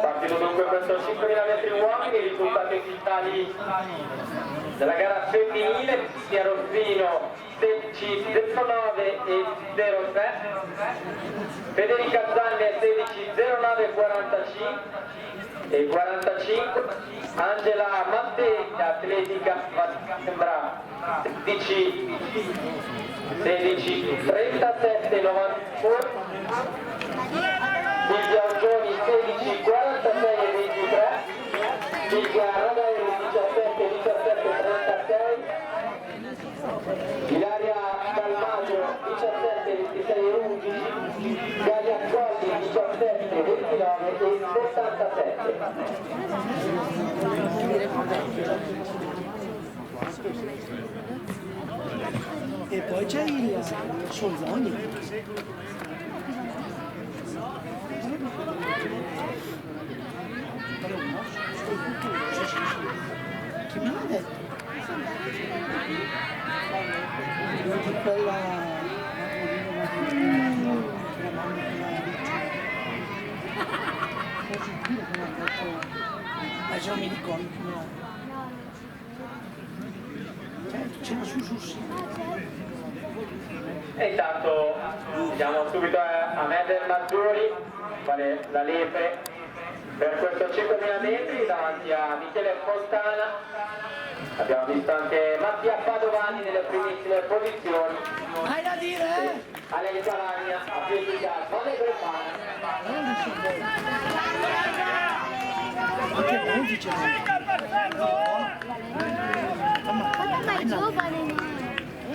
Partito dunque questo 5.000 metri uomini, risultati finali della gara femminile, Rossino 16.09 e 03, Federica Zanne 16.09.45 e 45, Angela Mattei, atletica sembra 16.37 91, Silvia Orgioni 16.46 e 23, Silvia Radaeri 17.36, Ilaria Calmaggio 17.26 e 11, Gaia Colli 17.29 e 77. E poi c'è il Solzoni. Chi me l'ha detto? Di quella adesso non mi ricordo come era. C'era su sì. E intanto diamo subito a Medel Maggiori fare la lepre per questo 5.000 metri davanti a Michele Fontana. Abbiamo visto anche Mattia Padovani nelle primissime posizioni. Hai da dire? Ale Calagna a piedi da Valle Grepana. Anche Monti c'è. Ma è giovane,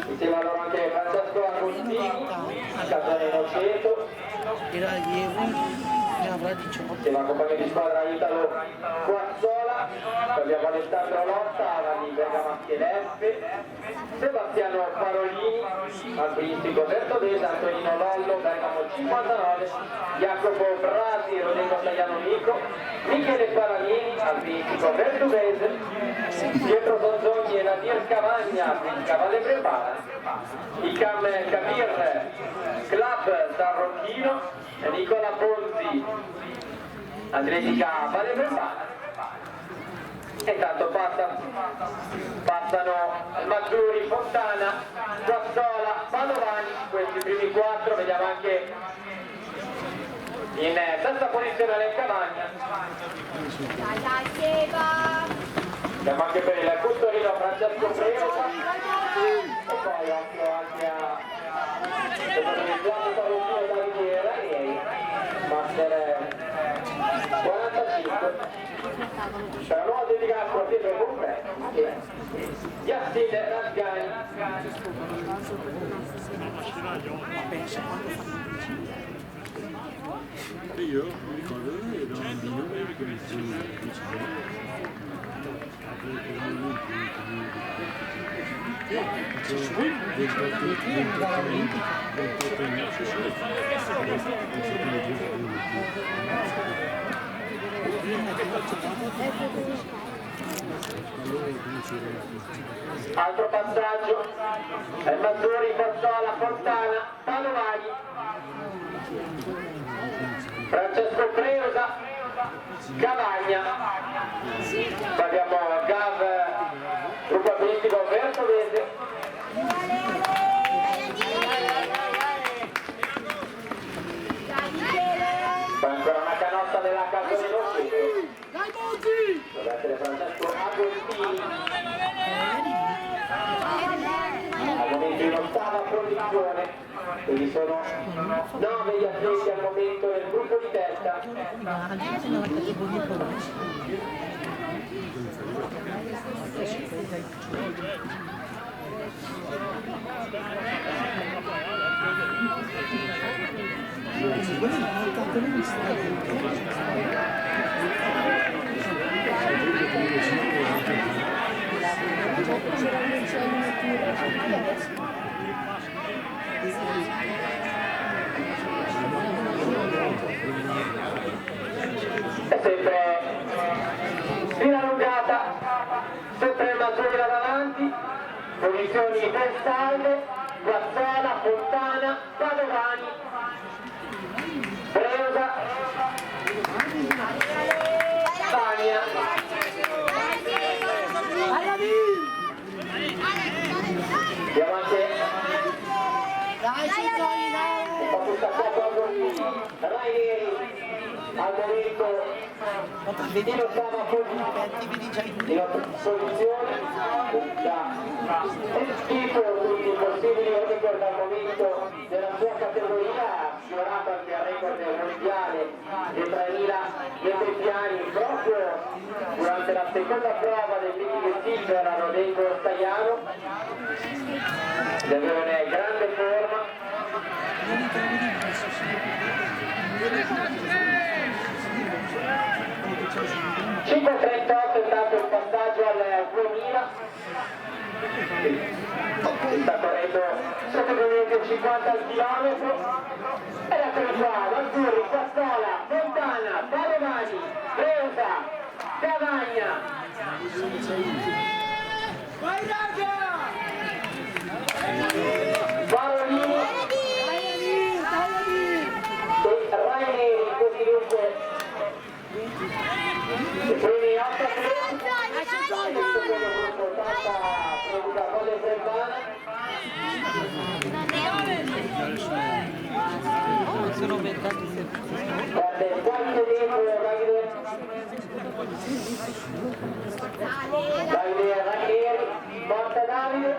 Insieme a loro anche Francesco Agostini, Casone Noceto. Era allievo, ne avrà 18. Insieme al compagno di squadra Italo Quazzola, abbiamo Alessandro Lotta, Avanni Bergamo Schieleffe, Sebastiano Parolini, alpinistico Bertodese, Antonino Lollo, Bergamo 59, Jacopo Brasi, Rodrigo Tagliano Nico, Michele Paranini, alpinistico Bertudese, Pietro Donzogni e Nadir Cavagna, Valle Prepara, Icam Kabir, Club San Rocchino, Nicola Ponzi, atletica Valle Prepara. E tanto passano Maggiori, Fontana, Quazzola, Padovani, questi primi 4, vediamo anche in terza posizione nel Cavagna. Andiamo anche per il Custorino Francesco Preosa e poi anche a Davide Ranieri, Master 45. Per la nuova dedicata sportiva completa Yassine Razgani. Io mi ricordo che ero un bambino che mi altro passaggio, Maggiori, Quazzola, Fontana, Padovani, Francesco Preosa, Cavagna, abbiamo Gav, gruppo alpinistico Bertolese, poi ancora una canotta della Casone Noceto, deve essere Francesco Agostini, al momento in ottava posizione, quindi sono 9 gli atleti al momento nel gruppo di testa. E sempre fila allungata, sempre il Maggiore da davanti, posizioni ben salve, Quazzola, Fontana, Padovani, Preosa, Raineri al momento si lo stava in posizione da schifo tutti i possibili record al momento della sua categoria, ha sfiorato anche il record mondiale dei 3000 metri piani proprio durante la seconda prova del Big Silver a Rodengo Staiano, deve avere grande forma. 5.38 è stato il passaggio al 2000, sta correndo 7,50 al chilometro, ed eccolo qua, Mazzurri, Quazzola, Fontana, Padovani, Breusa, Cavagna. Barolini e Raineri, così dunque i primi 8 guarda quanto dentro Davide Raineri, porta Davide,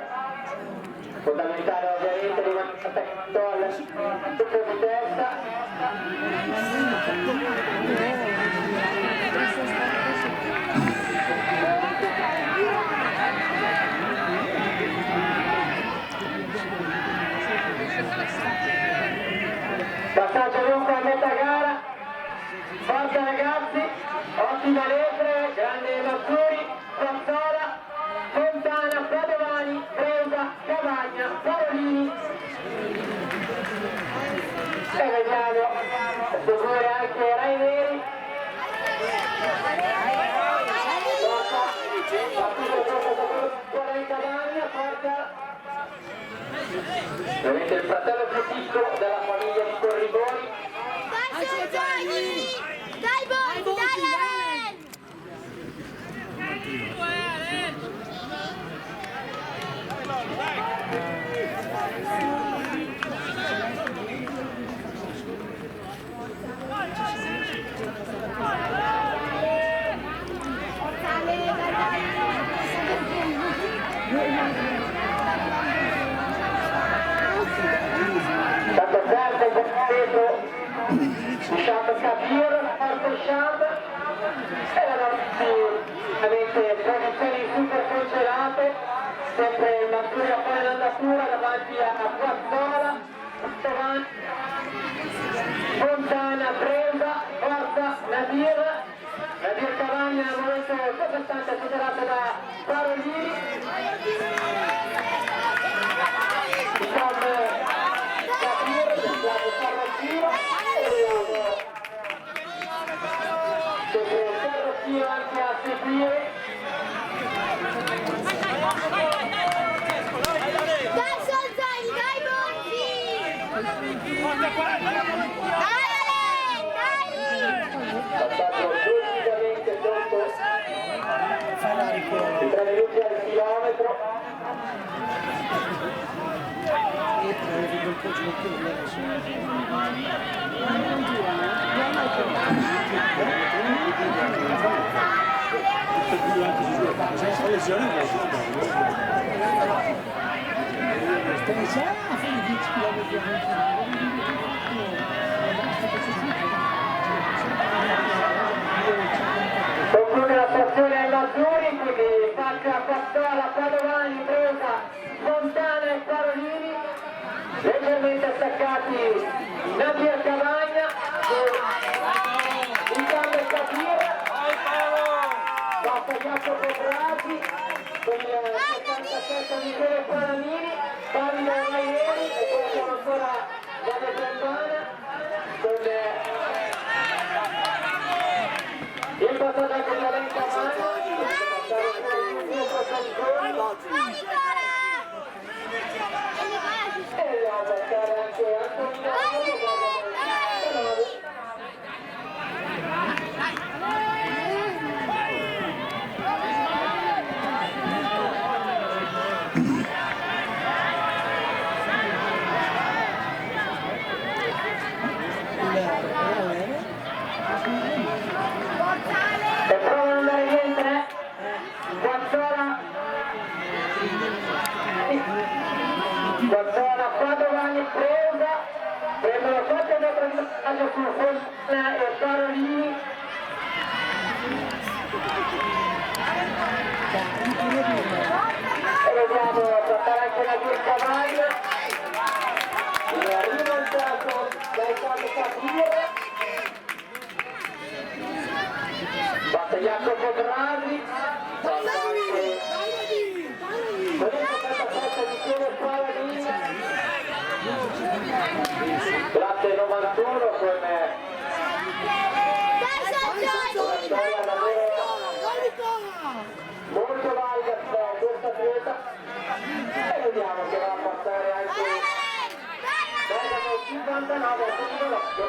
fondamentale ovviamente rimanere attaccato al tutto di testa. Passaggio dunque a metà gara, forza ragazzi, ottima Lepre, grande Mazzuri, Quazzola, Fontana, Padovani, Breusa, Cavagna, Barolini. E vediamo, a seguire anche Raineri. Ovviamente il fratello più piccolo della famiglia di corridori. Dai Boni, dai Aren! Tanto perde dietro Champ Capir, forte Champ, e la veramente posizioni super congelate, sempre il Mazzuri a fare l'andatura davanti a Quazzola, Fontana, Breusa, forza Nadir Cavagna al momento abbastanza superato da Barolini. Anche a seguire. Dai Solzani, dai Bonzi! Dai Alen, dai! Passaggio giustamente sotto i 3 minuti al chilometro. Conclude la stazione ai Mazzuri, quindi passa Quazzola, Padovani, Breusa, Fontana e Barolini, leggermente attaccati Nadir Cavagna, in cambio Capire, basta Jacopo Brasi, con il 77 Michele Paranini, Davide Raineri e poi c'è ancora Davide Fontana con il passaggio anche di Alen Cavagna, e dobbiamo passare anche Antonino. una storia davvero molto valida per questa atleta e vediamo che va a passare anche Bergamo 59 al secondo lotto.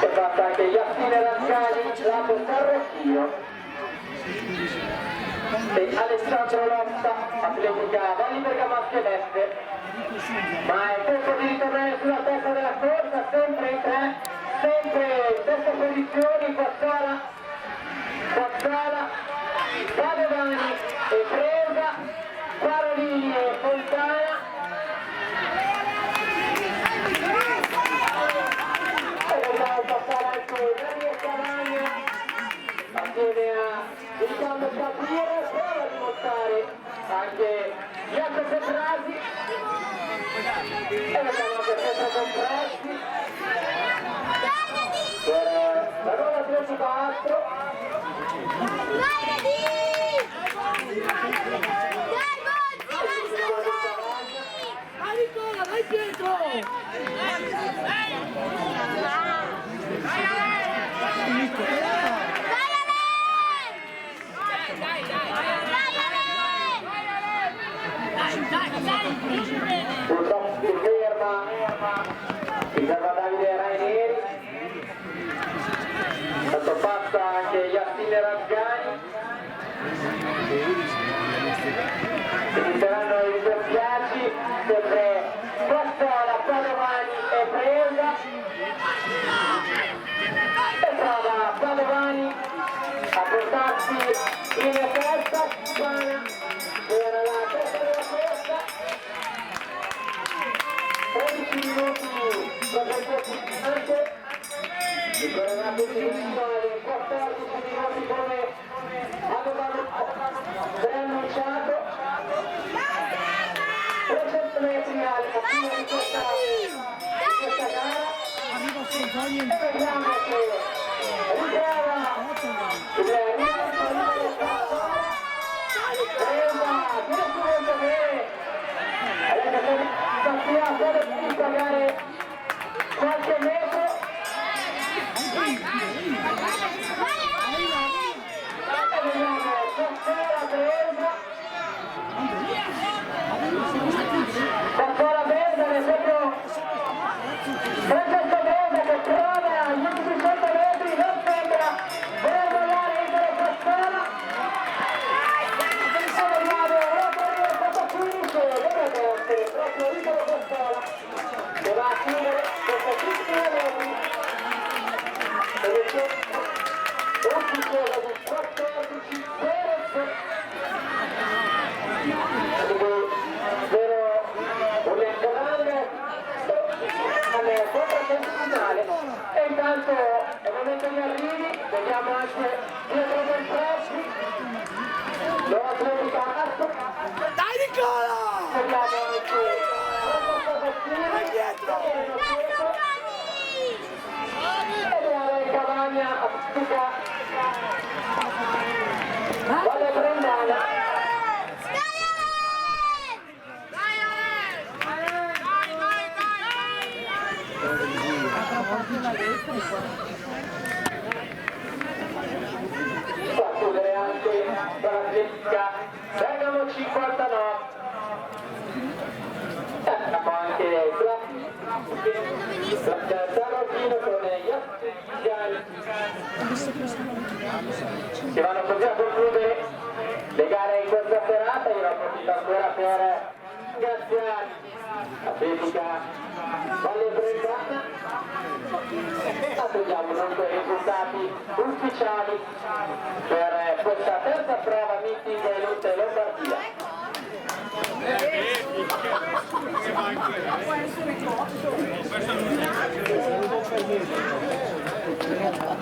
È fatta anche Yasmina Rascani, lato Carrocchio, e Alessandro Lotta, atletica Valli Bergamasche Veste. Ma è tempo di ritornare sulla testa della corsa, sempre in tre, sempre in stesse posizioni, Quazzala, Padovani e Presa, Parolini e Fontana. E dobbiamo passare anche Daniele Cavagna assieme a Riccardo Capire, prova a dimostrare anche Jacopo Brasi. E vediamo anche Pietro Compressi per la nuova atletica Astro. Vai Pietro! Purtroppo si ferma Davide Rainieri, tanto passa anche Yasmina Rascani, inizieranno i doppiaggi, sempre Quazzala, Padovani e Presa, e prova Padovani a portarsi in testa, Spana era la testa della corsa. 13 minuti per il partecipante, il coreografico iniziale, 14 minuti come avevamo preannunciato, 300 metri alla fine di questa gara, e vediamo che riprova direttamente bene, Mattia può pagare qualche metro. E vediamo Quazzala Berga è proprio Francesco Berga che prova agli ultimi 100 metri, non sembra voler mollare Igor Quazzala. E vediamo l'opera del finish, dovrebbe essere proprio Igor Quazzala che va a chiudere questa piccola metri ed è un successo di 14 Perez. Spero una grande contrattempo finale. E intanto è il momento di arrivi, vediamo anche Pietro Compressi, nuova atletica Astro. Dai Nicola! Vediamo anche Vai dietro! e Daniele Cavagna, atletica Valle Brendana. Fa chiudere anche l'atletica Bergamo 59. Abbiamo anche Tarantino con gli Yasmina che vanno così a concludere le gare in questa serata. Io approfitto ancora per ringraziare l'atletica Valle Brendana. Attendiamo dunque i risultati ufficiali per questa terza prova meeting Elite Lombardia.